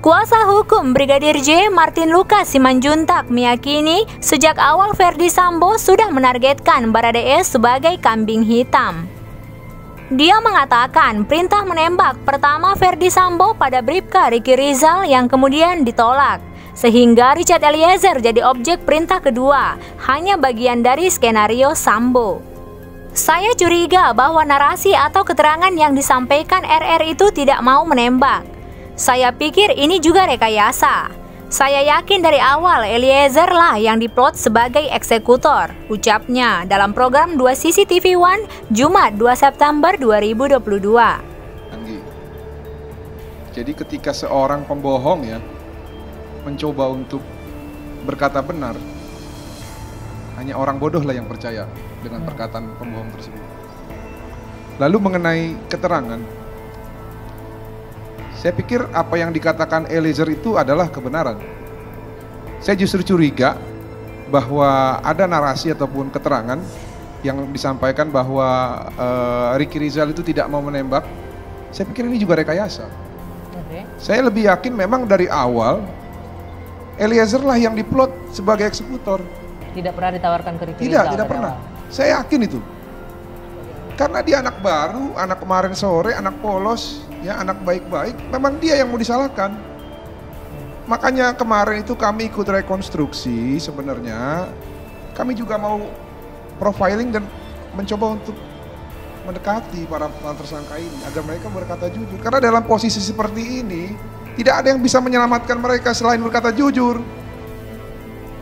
Kuasa hukum Brigadir J. Martin Lucas Simanjuntak meyakini sejak awal Ferdy Sambo sudah menargetkan Baradae sebagai kambing hitam. Dia mengatakan perintah menembak pertama Ferdy Sambo pada Bribka Ricky Rizal yang kemudian ditolak, sehingga Richard Eliezer jadi objek perintah kedua, hanya bagian dari skenario Sambo. Saya curiga bahwa narasi atau keterangan yang disampaikan RR itu tidak mau menembak. Saya pikir ini juga rekayasa. Saya yakin dari awal Eliezer lah yang diplot sebagai eksekutor, ucapnya dalam program 2 CCTV One Jumat 2 September 2022. Jadi ketika seorang pembohong ya mencoba untuk berkata benar, hanya orang bodoh lah yang percaya dengan perkataan pembohong tersebut. Lalu mengenai keterangan, saya pikir apa yang dikatakan Eliezer itu adalah kebenaran. Saya justru curiga bahwa ada narasi ataupun keterangan yang disampaikan bahwa Ricky Rizal itu tidak mau menembak. Saya pikir ini juga rekayasa. Saya lebih yakin memang dari awal Eliezer lah yang diplot sebagai eksekutor. Tidak pernah ditawarkan ke Ricky Rizal? Tidak pernah. Saya yakin itu. Karena dia anak baru, anak kemarin sore, anak polos, ya anak baik-baik, memang dia yang mau disalahkan. Makanya kemarin itu kami ikut rekonstruksi sebenarnya, kami juga mau profiling dan mencoba untuk mendekati para tersangka ini agar mereka berkata jujur. Karena dalam posisi seperti ini, tidak ada yang bisa menyelamatkan mereka selain berkata jujur.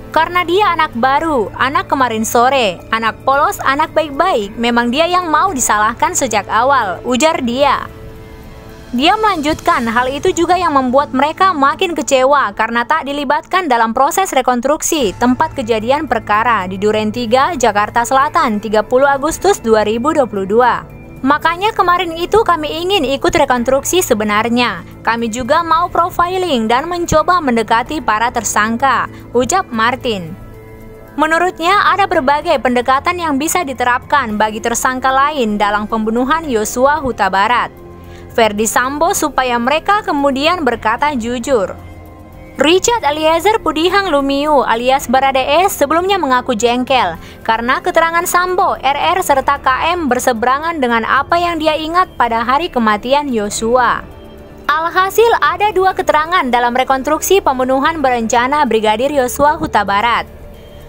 Karena dia anak baru, anak kemarin sore, anak polos, anak baik-baik, memang dia yang mau disalahkan sejak awal, ujar dia. Dia melanjutkan, hal itu juga yang membuat mereka makin kecewa karena tak dilibatkan dalam proses rekonstruksi tempat kejadian perkara di Duren 3, Jakarta Selatan, 30 Agustus 2022. Makanya kemarin itu kami ingin ikut rekonstruksi sebenarnya. Kami juga mau profiling dan mencoba mendekati para tersangka, ucap Martin. Menurutnya ada berbagai pendekatan yang bisa diterapkan bagi tersangka lain dalam pembunuhan Yosua Huta Barat, Ferdy Sambo, supaya mereka kemudian berkata jujur. Richard Eliezer Pudihang Lumiu alias Baradae sebelumnya mengaku jengkel karena keterangan Sambo, RR serta KM berseberangan dengan apa yang dia ingat pada hari kematian Yosua. Alhasil ada 2 keterangan dalam rekonstruksi pembunuhan berencana Brigadir Yosua Huta Barat.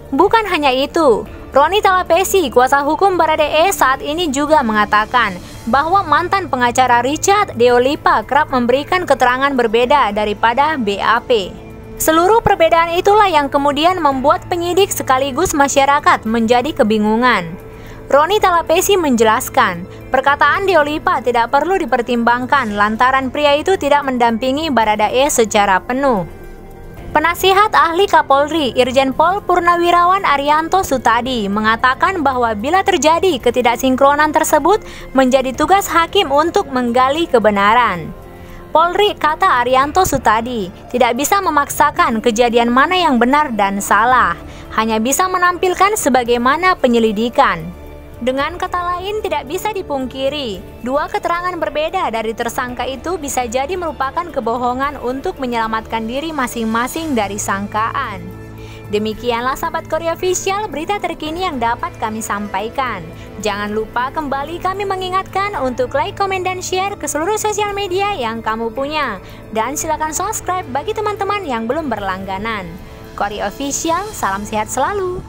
Bukan hanya itu, Roni Talapesi, kuasa hukum Baradae saat ini juga mengatakan bahwa mantan pengacara Richard Deolipa kerap memberikan keterangan berbeda daripada BAP. Seluruh perbedaan itulah yang kemudian membuat penyidik sekaligus masyarakat menjadi kebingungan. Roni Talapesi menjelaskan, perkataan Deolipa tidak perlu dipertimbangkan lantaran pria itu tidak mendampingi Baradae secara penuh. Penasihat ahli Kapolri Irjen Pol Purnawirawan Arianto Sutadi mengatakan bahwa bila terjadi ketidaksinkronan tersebut menjadi tugas hakim untuk menggali kebenaran. Polri, kata Arianto Sutadi, tidak bisa memaksakan kejadian mana yang benar dan salah, hanya bisa menampilkan sebagaimana penyelidikan. Dengan kata lain, tidak bisa dipungkiri, 2 keterangan berbeda dari tersangka itu bisa jadi merupakan kebohongan untuk menyelamatkan diri masing-masing dari sangkaan. Demikianlah sahabat Korea Official, berita terkini yang dapat kami sampaikan. Jangan lupa kembali kami mengingatkan untuk like, komen, dan share ke seluruh sosial media yang kamu punya. Dan silakan subscribe bagi teman-teman yang belum berlangganan. Korea Official, salam sehat selalu.